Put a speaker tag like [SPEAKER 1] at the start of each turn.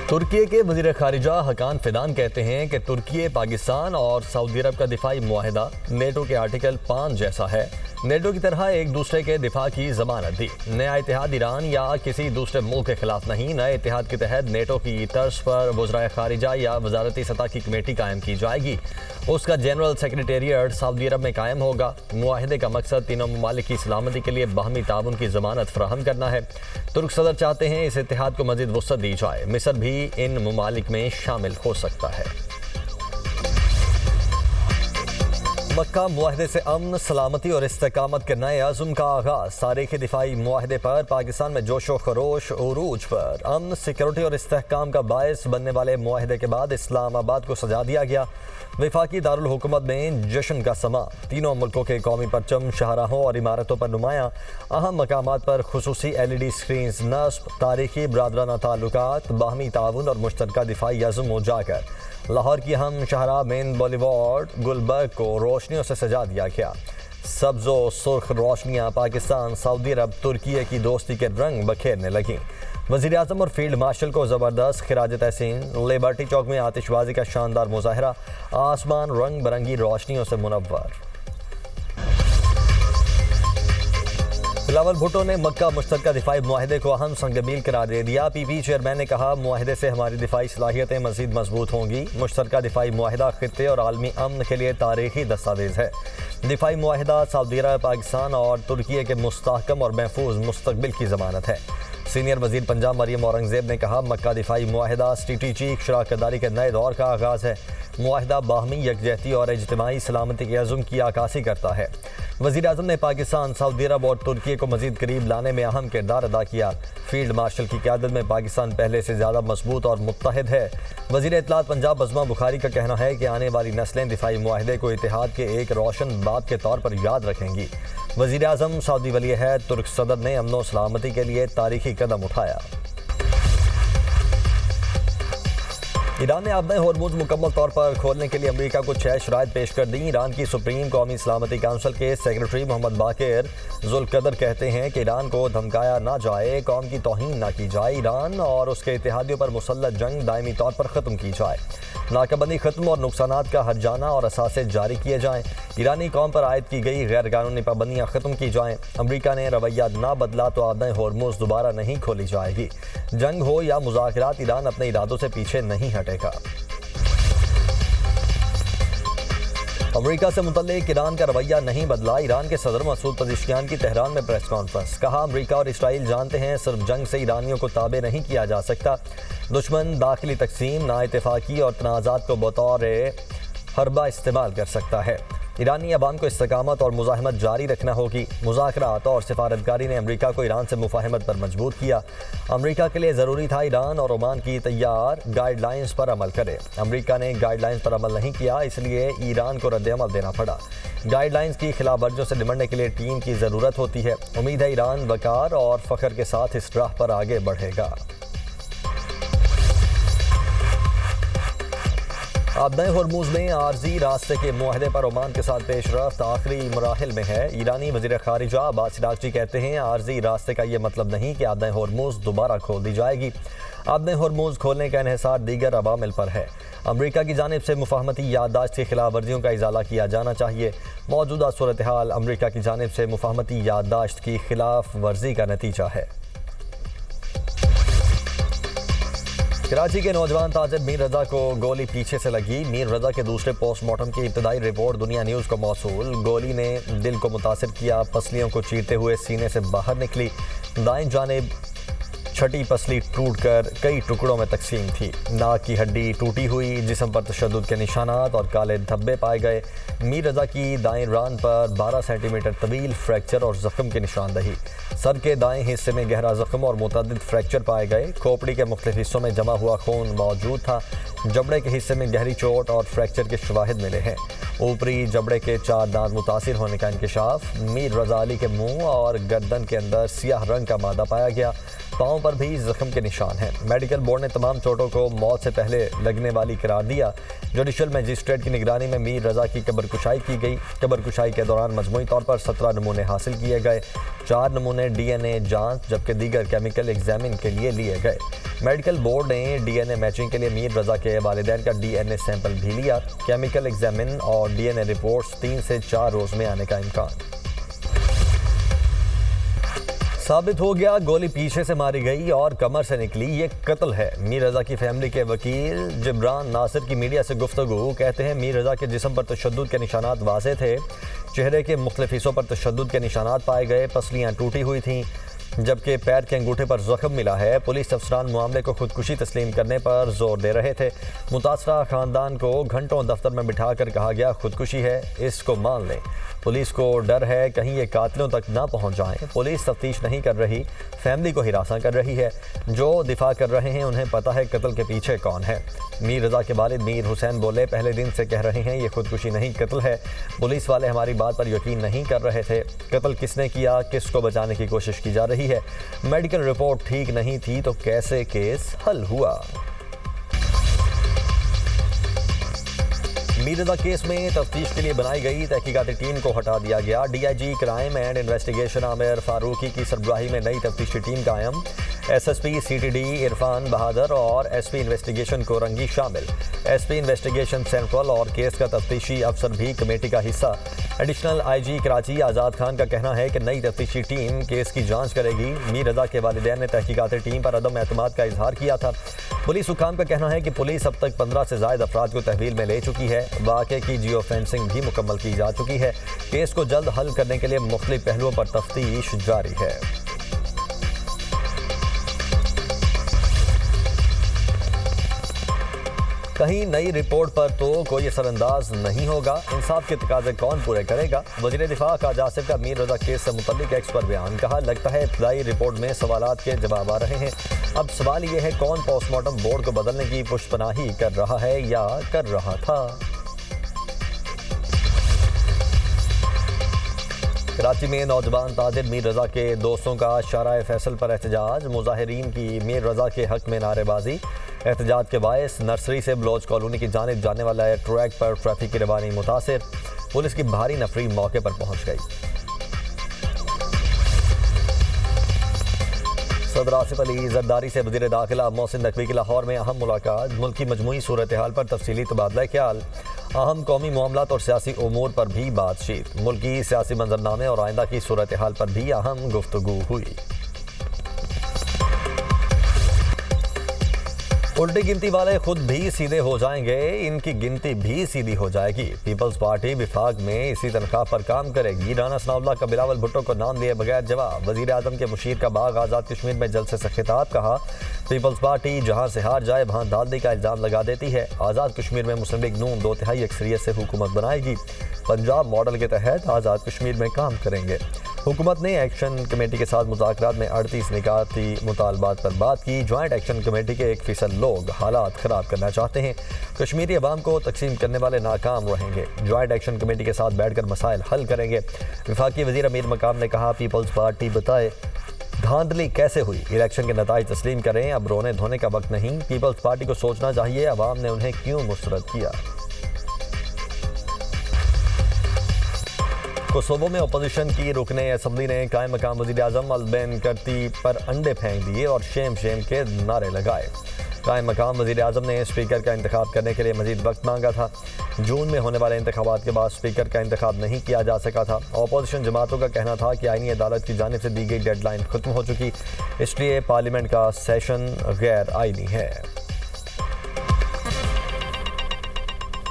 [SPEAKER 1] तुर्की के वज़ीर ख़ारिजा हकान फिदान कहते हैं कि तुर्की, पाकिस्तान और सऊदी अरब का दिफाई मुआहदा नेटो के आर्टिकल 5 जैसा है। नेटो की तरह एक दूसरे के दिफा की जमानत दी। नया इतिहाद ईरान या किसी दूसरे मुल्क के खिलाफ नहीं। नए इतिहाद के तहत नेटो की तर्ज पर वज़राए ख़ारिजा या वजारती सतह की कमेटी कायम की जाएगी। उसका जनरल सेक्रेटेरिएट सऊदी अरब में कायम होगा। मुआहदे का मकसद तीनों ममालिक की सलामती के लिए बाहमी ताउन की जमानत फराहम करना है। तुर्क सदर चाहते हैं इस इतिहाद को मज़ीद वुसअत दी जाए। मिस्र भी इन ममालिक में शामिल हो सकता है। मक्का मुआहदे से अमन, सलामती और इस्तेकामत के नए अज़्म का आगाज़। तारीख़ी दिफाई मुआहदे पर पाकिस्तान में जोशो खरोश उरूज पर। अमन, सिक्योरिटी और इस्तेहकाम का बायस बनने वाले मुआहदे के बाद इस्लामाबाद को सजा दिया गया। वफाकी दारुल हुकूमत में जश्न का समा। तीनों मुल्कों के कौमी परचम शाहराहों और इमारतों पर नुमायां। अहम मकामात पर खुसूसी LED स्क्रीन्स नस्ब। तारीखी बरादराना ताल्लुकात, बाहमी ताउन और मुश्तरका दिफाई अज़्म उजागर। लाहौर की अहम शाहरा मेन बॉलीवुड गुलबर्ग को रोशनियों से सजा दिया गया। सब्ज़ो सुर्ख रोशनियाँ पाकिस्तान, सऊदी अरब, तुर्की की दोस्ती के रंग बखेरने लगीं। वज़ीर आज़म और फील्ड मार्शल को ज़बरदस्त खिराज तहसीन। लिबर्टी चौक में आतिशबाजी का शानदार मुजाहरा। आसमान रंग बिरंगी रोशनियों से मुनव्वर। बिलावल भुट्टो ने मक्का मुश्तरका दिफाई मुआहदे को अहम संगमील करार दे दिया। PP चेयरमैन ने कहा, मुआहदे से हमारी दिफाई सलाहियतें मज़ीद मजबूत होंगी। मुश्तरका दिफाई मुआहदा खित्ते और आलमी अमन के लिए तारीखी दस्तावेज़ है। दिफाई मुआहदा सऊदी अरब, पाकिस्तान और तुर्की के मुस्तहकम और महफूज मुस्तकबिल की ज़मानत है। सीनियर वज़ीर पंजाब मरियम औरंगज़ेब ने कहा, मक्का दिफाई मुआहदा स्ट्रेटेजिक शराकतदारी के नए दौर का आगाज़ है। मुआहदा बाहमी यकजहती और इज्तिमाई सलामती के अज़्म की आकासी करता है। वज़ीर आज़म ने पाकिस्तान, सऊदी अरब और तुर्की को मज़ीद करीब लाने में अहम किरदार अदा किया। फील्ड मार्शल की क़यादत में पाकिस्तान पहले से ज़्यादा मजबूत और मुत्तहिद है। वज़ीर इत्तलात पंजाब बज़मा बुखारी का कहना है कि आने वाली नस्लें दिफाई मुआहदे को इत्तेहाद के एक रोशन बाब के तौर पर याद रखेंगी। वज़ीर आज़म सऊदी वली अहद तुर्क सदर ने अमन व सलामती के लिए तारीखी कदम उठाया। ईरान ने आबे होर्मुज़ मुकम्मल तौर पर खोलने के लिए अमेरिका को 6 शराइत पेश कर दी। ईरान की सुप्रीम कौमी सलामती काउंसिल के सेक्रेटरी मोहम्मद बाकिर जुल्कदर कहते हैं कि ईरान को धमकाया ना जाए, कौम की तौहीन ना की जाए। ईरान और उसके इत्तेहादियों पर मुसल्लत जंग दायमी तौर पर ख़त्म की जाए। नाकाबंदी ख़त्म और नुकसानात का हर्जाना और असासे जारी किए जाएँ। ईरानी कौम पर आयद की गई गैर कानूनी पाबंदियाँ ख़त्म की जाएँ। अमरीका ने रवैया ना बदला तो आबे होर्मुज़ दोबारा नहीं खोली जाएगी। जंग हो या मुज़ाकरात, ईरान अपने इरादों से पीछे नहीं हटेगा। अमरीका से मुतल्लिक ईरान का रवैया नहीं बदला। ईरान के सदर मसूद पज़ेश्कियान की तेहरान में प्रेस कॉन्फ्रेंस। कहा, अमरीका और इसराइल जानते हैं सिर्फ जंग से ईरानियों को ताबे नहीं किया जा सकता। दुश्मन दाखिली तकसीम, नाइतफाकी और तनाज़ात को बतौर हरबा इस्तेमाल कर सकता है। ईरानी अवाम को इस्तेकामत और मुज़ाहमत जारी रखना होगी। मुज़ाकरात और सिफारतकारी ने अमरीका को ईरान से मुफाहमत पर मजबूर किया। अमरीका के लिए ज़रूरी था ईरान और ओमान की तैयार गाइडलाइंस पर अमल करे। अमरीका ने गाइडलाइंस पर अमल नहीं किया, इसलिए ईरान को रद्द-ए-अमल देना पड़ा। गाइडलाइंस की खिलाफ वर्जियों से निपटने के लिए टीम की ज़रूरत होती है। उम्मीद है ईरान वकार और फ़ख्र के साथ इस राह पर आगे बढ़ेगा। आबे होर्मुज़ में आर्जी रास्ते के मुआहदे पर ओमान के साथ पेशरफ्त आखिरी मराहिल में है। ईरानी वज़ीर ख़ारिजा अब्बास इराक़ची कहते हैं, आर्जी रास्ते का ये मतलब नहीं कि आबे होर्मुज़ दोबारा खोल दी जाएगी। आबे होर्मुज़ खोलने का इन्हिसार दीगर अवामिल पर है। अमरीका की जानिब से मुफाहमती याददाश्त की खिलाफ वर्जियों का इजाला किया जाना चाहिए। मौजूदा सूरत हाल अमरीका की जानिब से मुफाहमती याददाश्त की खिलाफ वर्जी का नतीजा है। कराची के नौजवान ताजिर मीर रजा को गोली पीछे से लगी। मीर रजा के दूसरे पोस्टमार्टम की इब्तदाई रिपोर्ट दुनिया न्यूज़ को मौसूल। गोली ने दिल को मुतासिर किया, पसलियों को चीरते हुए सीने से बाहर निकली। दाएं जानिब छठी पसली टूटकर कई टुकड़ों में तकसीम थी। नाक की हड्डी टूटी हुई, जिस्म पर तशद्दुद के निशानात और काले धब्बे पाए गए। मीर रजा की दाएं रान पर 12 सेंटीमीटर तवील फ्रैक्चर और जख्म की निशानदही। सर के दाएं हिस्से में गहरा जख्म और मुतअद्दिद फ्रैक्चर पाए गए। खोपड़ी के मुख्तलिफ हिस्सों में जमा हुआ खून मौजूद था। जबड़े के हिस्से में गहरी चोट और फ्रैक्चर के शवाहिद मिले हैं। ऊपरी जबड़े के 4 दांत मुतासिर होने का इंकशाफ। मीर रजा अली के मुंह और गर्दन के अंदर सियाह रंग का मादा पाया गया। पाँव पर भी जख्म के निशान हैं। मेडिकल बोर्ड ने तमाम चोटों को मौत से पहले लगने वाली करार दिया। जुडिशल मजिस्ट्रेट की निगरानी में मीर रजा की कब्रकुशाई की गई। कब्रकुशाई के दौरान मजमूई तौर पर 17 नमूने हासिल किए गए। 4 नमूने DNA जांच जबकि दीगर केमिकल एग्जामिन के लिए लिए गए। मेडिकल बोर्ड ने DNA मैचिंग के लिए मीर रजा के वालिदैन का DNA सैंपल भी लिया। केमिकल एग्जामिन और DNA रिपोर्ट्स 3 से 4 रोज में आने का इम्कान। साबित हो गया गोली पीछे से मारी गई और कमर से निकली, ये कत्ल है। मीर रजा की फैमिली के वकील जिब्रान नासिर की मीडिया से गुफ्तगू। कहते हैं मीर रजा के जिस्म पर तशद्दुद के निशानात वाज़े थे। चेहरे के मुख्तलिफ हिस्सों पर तशद्दुद के निशानात पाए गए। पसलियाँ टूटी हुई थीं जबकि पैर के अंगूठे पर जख्म मिला है। पुलिस अफसरान मामले को खुदकुशी तस्लीम करने पर जोर दे रहे थे। मुतासरा खानदान को घंटों दफ्तर में बिठाकर कहा गया खुदकुशी है, इसको मान लें। पुलिस को डर है कहीं ये कातिलों तक ना पहुंच जाएं। पुलिस तफ्तीश नहीं कर रही, फैमिली को हिरासा कर रही है। जो दिफा कर रहे हैं उन्हें पता है कत्ल के पीछे कौन है। मीर रजा के वालिद मीर हुसैन बोले, पहले दिन से कह रहे हैं ये खुदकुशी नहीं कत्ल है। पुलिस वाले हमारी बात पर यकीन नहीं कर रहे थे। कत्ल किसने किया, किसको बचाने की कोशिश की जा रही है। मेडिकल रिपोर्ट ठीक नहीं थी तो कैसे केस हल हुआ। मीर रजा केस में तफ्तीश के लिए बनाई गई तहकीकाती टीम को हटा दिया गया। DIG crime and investigation Aamir Farooqui की सरबराही में नई तफ्तीशी टीम कायम। SSP CTD इरफान बहादुर और SP इन्वेस्टिगेशन कोरंगी शामिल। SP इन्वेस्टिगेशन सेंट्रल और केस का तफ्तीशी अफसर भी कमेटी का हिस्सा। एडिशनल IG कराची आज़ाद खान का कहना है कि नई तफ्तीशी टीम केस की जांच करेगी। मीर रजा के वालिदैन ने तहकीकाती टीम पर अदम एतमाद का इजहार किया था। पुलिस हुकाम का कहना है कि पुलिस अब तक 15 से ज़ायद अफराद को तहवील में ले चुकी है। वाक़े की जियो फेंसिंग भी मुकम्मल की जा चुकी है। केस को जल्द हल करने के लिए मुख्तलिफ पहलुओं पर तफ्तीश जारी है। कहीं नई रिपोर्ट पर तो कोई असरअंदाज नहीं होगा। इंसाफ के तकाजे कौन पूरे करेगा। वज़ीर दिफा काज आसिफ का मीर रजा केस से मुतल्लिक एक्स पर बयान। कहा, लगता है इब्तदाई रिपोर्ट में सवालात के जवाब आ रहे हैं। अब सवाल ये है कौन पोस्टमार्टम बोर्ड को बदलने की पुष्पनाही कर रहा है या कर रहा था। कराची में नौजवान ताजिर मीर रजा के दोस्तों का शाराए फैसल पर एहतजाज। मुजाहिरीन की मीर रजा के हक में नारेबाजी। एहतजाज के बायस नर्सरी से ब्लॉज कॉलोनी की जानिब जाने वाला ट्रैक पर ट्रैफिक की रवानी मुतासिर। पुलिस की भारी नफरी मौके पर पहुंच गई। सदर आसिफ अली जरदारी से वज़ीर दाखिला मोहसिन नकवी की लाहौर में अहम मुलाकात। मुल्क की मजमूई सूरत हाल पर तफसीली तबादला ख्याल। अहम कौमी मामलात और सियासी उमूर पर भी बातचीत। मुल्की सियासी मंजरनामे और आइंदा की सूरत हाल पर भी अहम गुफ्तगू हुई। उल्टी गिनती वाले खुद भी सीधे हो जाएंगे, इनकी गिनती भी सीधी हो जाएगी। पीपल्स पार्टी विफाक में इसी तनख्वाह पर काम करेगी। राना सनाउल्लाह का बिलावल भुट्टो को नाम दिए बगैर जवाब। वज़ीर आज़म के मुशीर का बाग आज़ाद कश्मीर में जलसे से खिताब। कहा, पीपल्स पार्टी जहां से हार जाए वहां दालदी का इल्ज़ाम लगा देती है। आज़ाद कश्मीर में मुस्लिम लीग नून 2/3 अक्सरियत से हुकूमत बनाएगी। पंजाब मॉडल के तहत आज़ाद कश्मीर में काम करेंगे। हुकूमत ने एक्शन कमेटी के साथ मुज़ाकरात में 38 निकाती मुतालबात पर बात की। ज्वाइंट एक्शन कमेटी के 1% लोग हालात ख़राब करना चाहते हैं। कश्मीरी अवाम को तकसीम करने वाले नाकाम रहेंगे। ज्वाइंट एक्शन कमेटी के साथ बैठकर मसाइल हल करेंगे। वफाकी वज़ीर अमीर मकाम ने कहा, पीपल्स पार्टी बताए धांधली कैसे हुई। इलेक्शन के नताइज तस्लीम करें, अब रोने धोने का वक्त नहीं। पीपल्स पार्टी को सोचना चाहिए अवाम ने उन्हें क्यों मुस्तरद किया। कोसोवो में अपोजिशन की रुकने असम्बली ने कायम मकाम वज़ीर आज़म अल्बेन करती पर अंडे फेंक दिए और शेम शेम के नारे लगाए। कायम मकाम वज़ीर आज़म ने स्पीकर का इंतखाब करने के लिए मज़ीद वक्त मांगा था। जून में होने वाले इंतखाबात के बाद स्पीकर का इंतखाब नहीं किया जा सका था। अपोजिशन जमातों का कहना था कि आईनी अदालत की जानिब से दी गई डेडलाइन खत्म हो चुकी, इसलिए पार्लियामेंट का सेशन गैर आईनी है।